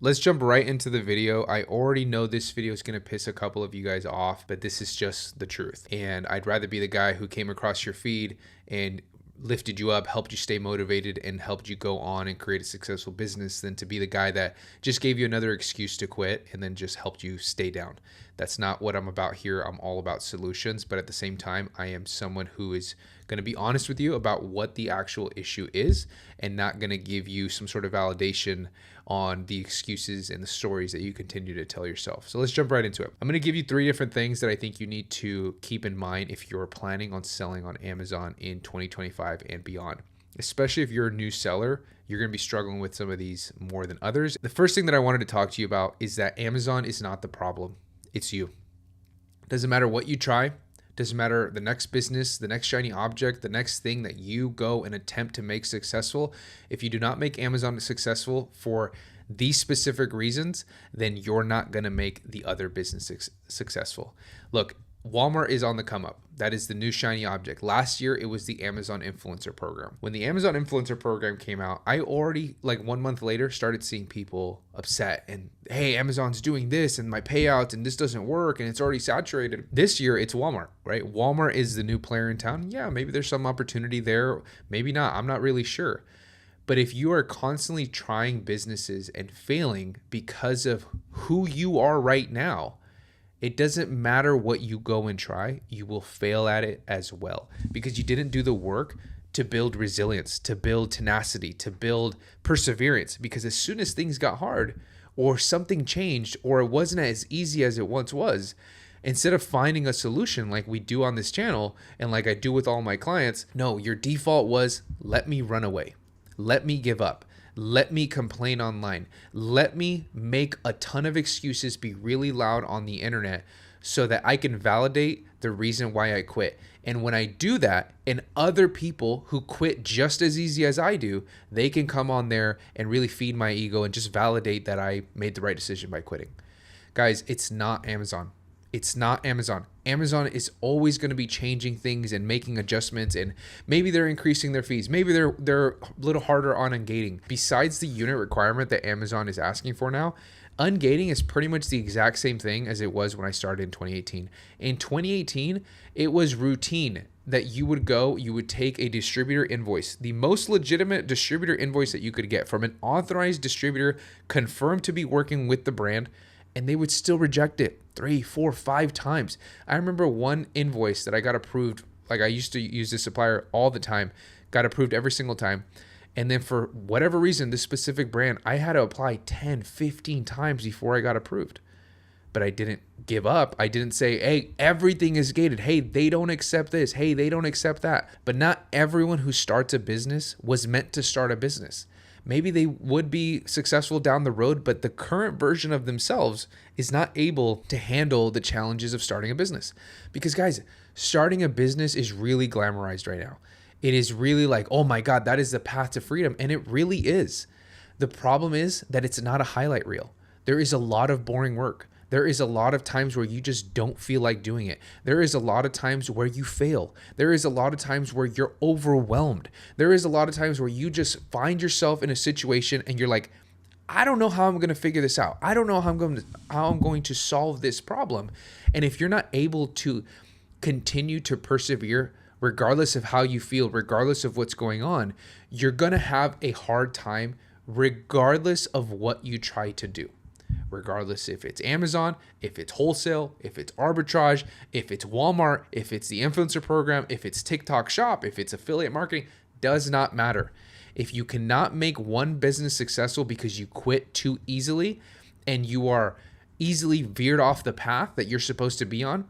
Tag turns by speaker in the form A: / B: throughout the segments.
A: Let's jump right into the video. I already know this video is going to piss a couple of you guys off, but this is just the truth. And I'd rather be the guy who came across your feed and lifted you up, helped you stay motivated, and helped you go on and create a successful business than to be the guy that just gave you another excuse to quit and then just helped you stay down. That's not what I'm about here. I'm all about solutions, but at the same time, I am someone who is going to be honest with you about what the actual issue is and not going to give you some sort of validation on the excuses and the stories that you continue to tell yourself. So let's jump right into it. I'm going to give you 3 different things that I think you need to keep in mind if you're planning on selling on Amazon in 2025 and beyond. Especially if you're a new seller, you're going to be struggling with some of these more than others. The first thing that I wanted to talk to you about is that Amazon is not the problem. It's you. Doesn't matter what you try. Doesn't matter the next business, the next shiny object, the next thing that you go and attempt to make successful. If you do not make Amazon successful for these specific reasons, then you're not going to make the other business successful. Look, Walmart is on the come up. That is the new shiny object. Last year, it was the Amazon Influencer Program. When the Amazon Influencer Program came out, I already, like 1 month later, started seeing people upset and, hey, Amazon's doing this and my payouts and this doesn't work and it's already saturated. This year, it's Walmart, right? Walmart is the new player in town. Yeah, maybe there's some opportunity there. Maybe not. I'm not really sure. But if you are constantly trying businesses and failing because of who you are right now, it doesn't matter what you go and try, you will fail at it as well because you didn't do the work to build resilience, to build tenacity, to build perseverance. Because as soon as things got hard or something changed or it wasn't as easy as it once was, instead of finding a solution like we do on this channel and like I do with all my clients, no, your default was let me run away, let me give up. Let me complain online. Let me make a ton of excuses, be really loud on the internet so that I can validate the reason why I quit. And when I do that, and other people who quit just as easy as I do, they can come on there and really feed my ego and just validate that I made the right decision by quitting. Guys, it's not Amazon. It's not Amazon. Amazon is always going to be changing things and making adjustments, and maybe they're increasing their fees. Maybe they're a little harder on ungating. Besides the unit requirement that Amazon is asking for now, ungating is pretty much the exact same thing as it was when I started in 2018. In 2018, it was routine that you would take a distributor invoice, the most legitimate distributor invoice that you could get from an authorized distributor confirmed to be working with the brand, and they would still reject it 3, 4, 5 times. I remember one invoice that I got approved, like I used to use this supplier all the time, got approved every single time. And then for whatever reason, this specific brand, I had to apply 10, 15 times before I got approved. But I didn't give up. I didn't say, hey, everything is gated. Hey, they don't accept this. Hey, they don't accept that. But not everyone who starts a business was meant to start a business. Maybe they would be successful down the road, but the current version of themselves is not able to handle the challenges of starting a business. Because guys, starting a business is really glamorized right now. It is really like, oh my God, that is the path to freedom. And it really is. The problem is that it's not a highlight reel. There is a lot of boring work. There is a lot of times where you just don't feel like doing it. There is a lot of times where you fail. There is a lot of times where you're overwhelmed. There is a lot of times where you just find yourself in a situation and you're like, I don't know how I'm going to figure this out. I don't know how I'm going to solve this problem. And if you're not able to continue to persevere, regardless of how you feel, regardless of what's going on, you're going to have a hard time regardless of what you try to do. Regardless if it's Amazon, if it's wholesale, if it's arbitrage, if it's Walmart, if it's the influencer program, if it's TikTok shop, if it's affiliate marketing, does not matter. If you cannot make one business successful because you quit too easily and you are easily veered off the path that you're supposed to be on,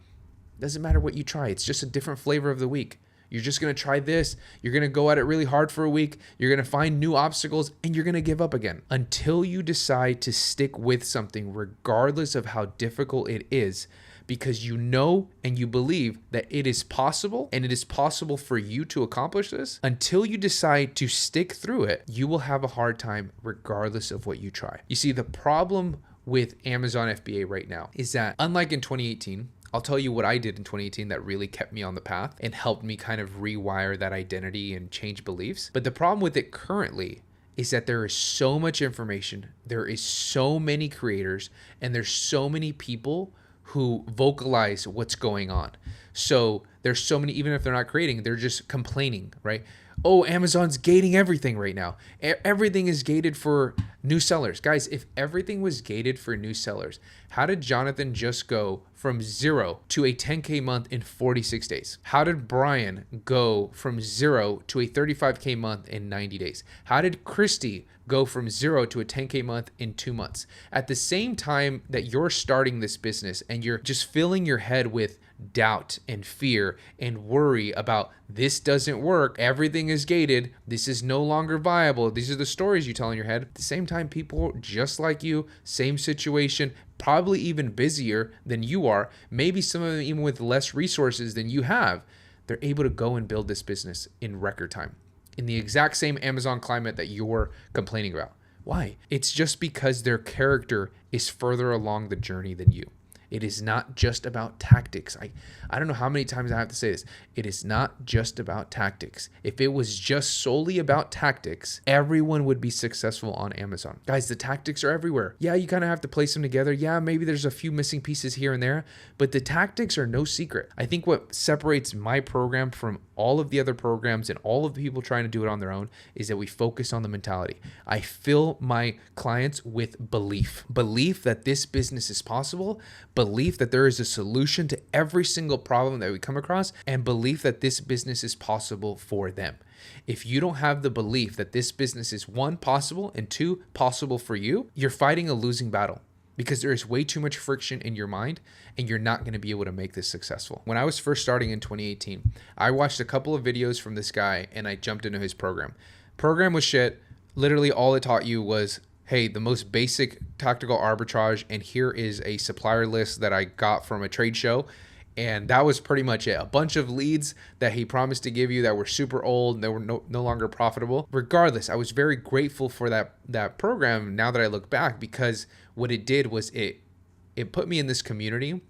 A: doesn't matter what you try. It's just a different flavor of the week. You're just going to try this. You're going to go at it really hard for a week. You're going to find new obstacles and you're going to give up again until you decide to stick with something regardless of how difficult it is, because you know and you believe that it is possible and it is possible for you to accomplish this. Until you decide to stick through it, you will have a hard time regardless of what you try. You see, the problem with Amazon FBA right now is that unlike in 2018, I'll tell you what I did in 2018 that really kept me on the path and helped me kind of rewire that identity and change beliefs. But the problem with it currently is that there is so much information, there is so many creators, and there's so many people who vocalize what's going on. So there's so many, even if they're not creating, they're just complaining, right? Oh, Amazon's gating everything right now. Everything is gated for new sellers. Guys, if everything was gated for new sellers, how did Jonathan just go from 0 to a 10K month in 46 days? How did Brian go from 0 to a 35K month in 90 days? How did Christy go from 0 to a 10K month in 2 months? At the same time that you're starting this business and you're just filling your head with doubt and fear and worry about this doesn't work, everything is gated, this is no longer viable, these are the stories you tell in your head. At the same time, people just like you, same situation, probably even busier than you are, maybe some of them even with less resources than you have, they're able to go and build this business in record time, in the exact same Amazon climate that you're complaining about. Why? It's just because their character is further along the journey than you. It is not just about tactics. I don't know how many times I have to say this. It is not just about tactics. If it was just solely about tactics, everyone would be successful on Amazon. Guys, the tactics are everywhere. Yeah, you kind of have to place them together. Yeah, maybe there's a few missing pieces here and there, but the tactics are no secret. I think what separates my program from all of the other programs and all of the people trying to do it on their own is that we focus on the mentality. I fill my clients with belief that this business is possible, belief that there is a solution to every single problem that we come across, and belief that this business is possible for them. If you don't have the belief that this business is 1, possible, and 2, possible for you, you're fighting a losing battle, because there is way too much friction in your mind and you're not going to be able to make this successful. When I was first starting in 2018, I watched a couple of videos from this guy and I jumped into his program. Program was shit. Literally all it taught you was, hey, the most basic tactical arbitrage, and here is a supplier list that I got from a trade show. And that was pretty much it. A bunch of leads that he promised to give you that were super old and they were no longer profitable. Regardless, I was very grateful for that program now that I look back, because what it did was it put me in this community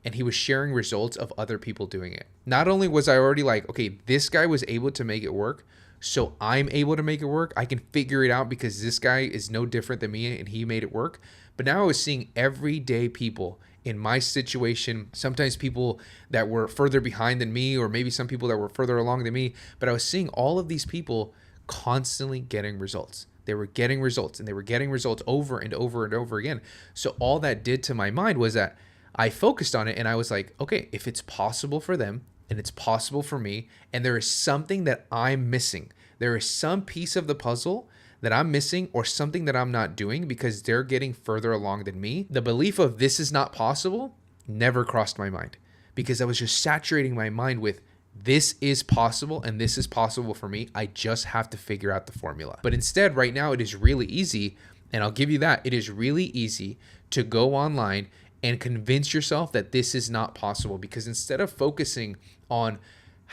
A: and he was sharing results of other people doing it. Not only was I already like, okay, this guy was able to make it work, so I'm able to make it work. I can figure it out because this guy is no different than me and he made it work. But now I was seeing everyday people in my situation, sometimes people that were further behind than me, or maybe some people that were further along than me, but I was seeing all of these people constantly getting results. They were getting results and they were getting results over and over and over again. So all that did to my mind was that I focused on it and I was like, okay, if it's possible for them and it's possible for me, and there is something that I'm missing, there is some piece of the puzzle that I'm missing or something that I'm not doing because they're getting further along than me, the belief of this is not possible never crossed my mind, because I was just saturating my mind with this is possible and this is possible for me. I just have to figure out the formula. But instead, right now, it is really easy, and I'll give you that. It is really easy to go online and convince yourself that this is not possible, because instead of focusing on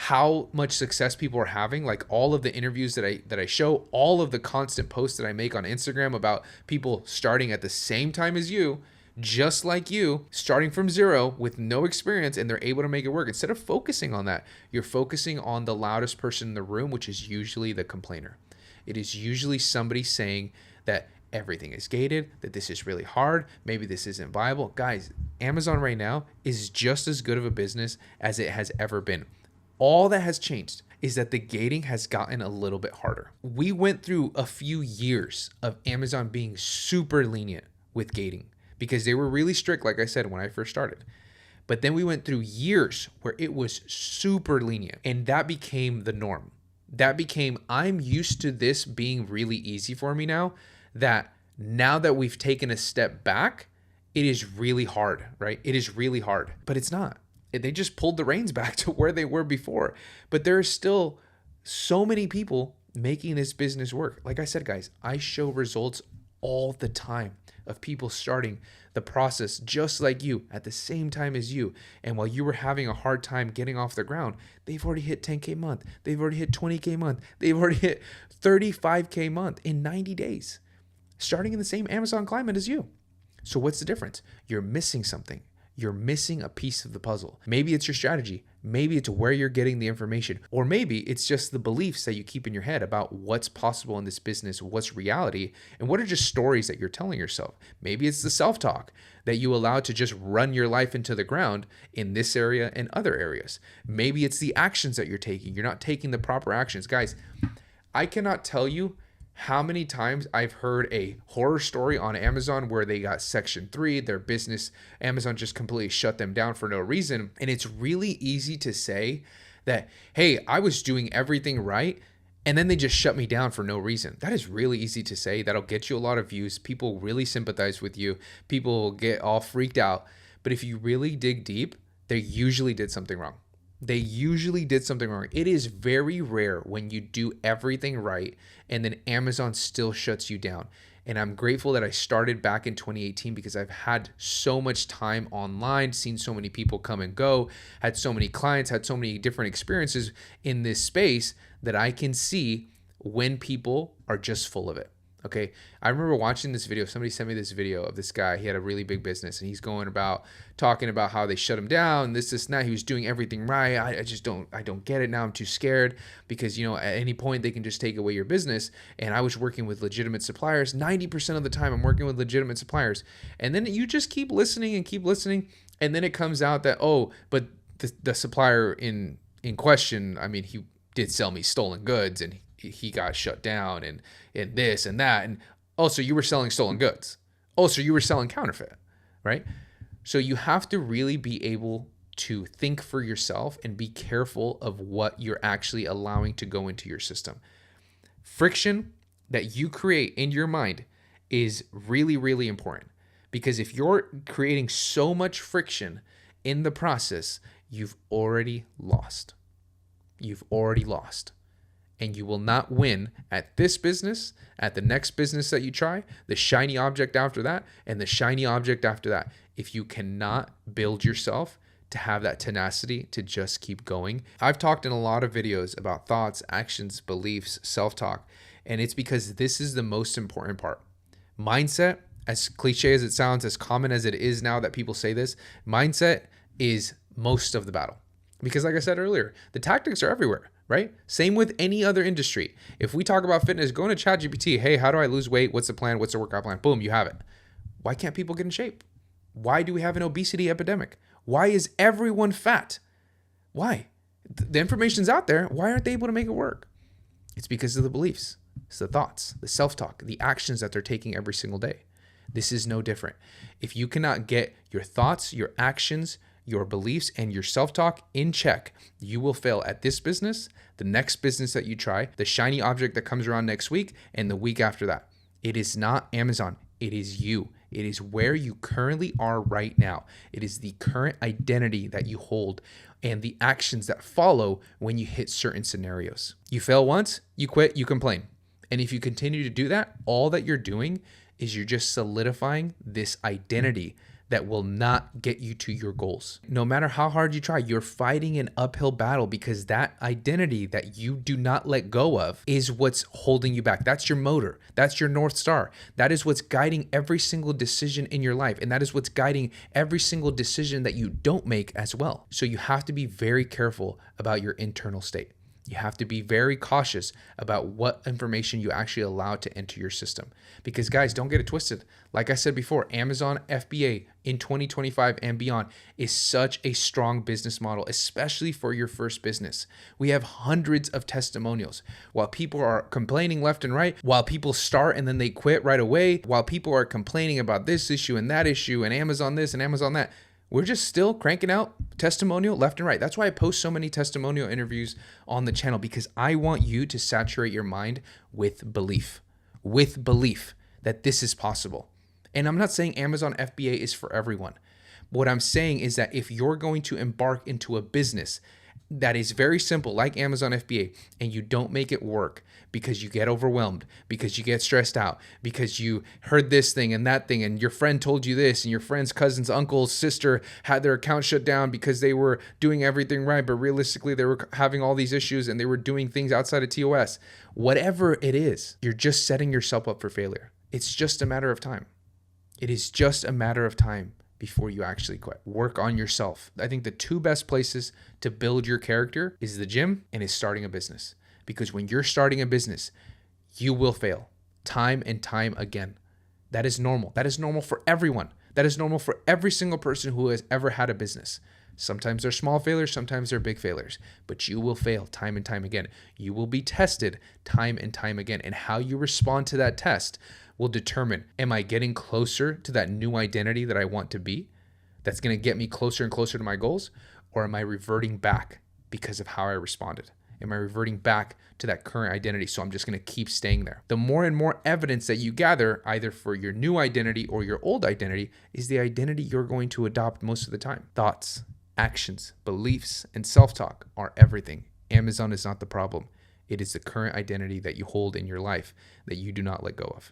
A: how much success people are having, like all of the interviews that I show, all of the constant posts that I make on Instagram about people starting at the same time as you, just like you, starting from 0 with no experience, and they're able to make it work. Instead of focusing on that, you're focusing on the loudest person in the room, which is usually the complainer. It is usually somebody saying that everything is gated, that this is really hard, maybe this isn't viable. Guys, Amazon right now is just as good of a business as it has ever been. All that has changed is that the gating has gotten a little bit harder. We went through a few years of Amazon being super lenient with gating because they were really strict, like I said, when I first started. But then we went through years where it was super lenient, and that became the norm. That became, I'm used to this being really easy for me now that we've taken a step back, it is really hard, right? It is really hard, but it's not. They just pulled the reins back to where they were before. But there are still so many people making this business work. Like I said, guys, I show results all the time of people starting the process just like you at the same time as you. And while you were having a hard time getting off the ground, they've already hit 10K month. They've already hit 20K month. They've already hit 35K month in 90 days, starting in the same Amazon climate as you. So what's the difference? You're missing something. You're missing a piece of the puzzle. Maybe it's your strategy. Maybe it's where you're getting the information, or maybe it's just the beliefs that you keep in your head about what's possible in this business, what's reality, and what are just stories that you're telling yourself. Maybe it's the self-talk that you allow to just run your life into the ground in this area and other areas. Maybe it's the actions that you're taking. You're not taking the proper actions. Guys, I cannot tell you how many times I've heard a horror story on Amazon where they got Section 3, their business, Amazon just completely shut them down for no reason. And it's really easy to say that, hey, I was doing everything right, and then they just shut me down for no reason. That is really easy to say. That'll get you a lot of views. People really sympathize with you. People will get all freaked out. But if you really dig deep, they usually did something wrong. They usually did something wrong. It is very rare when you do everything right and then Amazon still shuts you down. And I'm grateful that I started back in 2018 because I've had so much time online, seen so many people come and go, had so many clients, had so many different experiences in this space that I can see when people are just full of it. Okay. I remember watching this video. Somebody sent me this video of this guy. He had a really big business and he's going about talking about how they shut him down, this, and that. He was doing everything right. I don't get it now. I'm too scared because, at any point they can just take away your business. And I was working with legitimate suppliers. 90% of the time I'm working with legitimate suppliers. And then you just keep listening and keep listening. And then it comes out that, but the supplier in question, I mean, he did sell me stolen goods and he got shut down and this and that. And also you were selling stolen goods. Also you were selling counterfeit, right? So you have to really be able to think for yourself and be careful of what you're actually allowing to go into your system. Friction that you create in your mind is really, really important because if you're creating so much friction in the process, you've already lost. You've already lost. And you will not win at this business, at the next business that you try, the shiny object after that, and the shiny object after that. If you cannot build yourself to have that tenacity to just keep going. I've talked in a lot of videos about thoughts, actions, beliefs, self-talk, and it's because this is the most important part. Mindset, as cliche as it sounds, as common as it is now that people say this, mindset is most of the battle. Because like I said earlier, the tactics are everywhere. Right? Same with any other industry. If we talk about fitness, go into ChatGPT. Hey, how do I lose weight? What's the plan? What's the workout plan? Boom, you have it. Why can't people get in shape? Why do we have an obesity epidemic? Why is everyone fat? Why? The information's out there. Why aren't they able to make it work? It's because of the beliefs. It's the thoughts, the self-talk, the actions that they're taking every single day. This is no different. If you cannot get your thoughts, your actions, your beliefs, and your self-talk in check, you will fail at this business, the next business that you try, the shiny object that comes around next week, and the week after that. It is not Amazon. It is you. It is where you currently are right now. It is the current identity that you hold and the actions that follow when you hit certain scenarios. You fail once, you quit, you complain. And if you continue to do that, all that you're doing is you're just solidifying this identity that will not get you to your goals. No matter how hard you try, you're fighting an uphill battle because that identity that you do not let go of is what's holding you back. That's your motor. That's your North Star. That is what's guiding every single decision in your life. And that is what's guiding every single decision that you don't make as well. So you have to be very careful about your internal state. You have to be very cautious about what information you actually allow to enter your system. Because guys, don't get it twisted. Like I said before, Amazon FBA in 2025 and beyond is such a strong business model, especially for your first business. We have hundreds of testimonials. While people are complaining left and right, while people start and then they quit right away, while people are complaining about this issue and that issue and Amazon this and Amazon that, we're just still cranking out testimonial left and right. That's why I post so many testimonial interviews on the channel, because I want you to saturate your mind with belief that this is possible. And I'm not saying Amazon FBA is for everyone. What I'm saying is that if you're going to embark into a business that is very simple, like Amazon FBA, and you don't make it work because you get overwhelmed, because you get stressed out, because you heard this thing and that thing, and your friend told you this, and your friend's cousin's uncle's sister had their account shut down because they were doing everything right, but realistically they were having all these issues and they were doing things outside of TOS. Whatever it is, you're just setting yourself up for failure. It's just a matter of time. It is just a matter of time before you actually quit. Work on yourself. I think the two best places to build your character is the gym and is starting a business. Because when you're starting a business, you will fail time and time again. That is normal. That is normal for everyone. That is normal for every single person who has ever had a business. Sometimes they're small failures, sometimes they're big failures, but you will fail time and time again. You will be tested time and time again. And how you respond to that test will determine, am I getting closer to that new identity that I want to be? That's going to get me closer and closer to my goals? Or am I reverting back because of how I responded? Am I reverting back to that current identity? So I'm just going to keep staying there. The more and more evidence that you gather, either for your new identity or your old identity, is the identity you're going to adopt most of the time. Thoughts, actions, beliefs, and self-talk are everything. Amazon is not the problem. It is the current identity that you hold in your life that you do not let go of.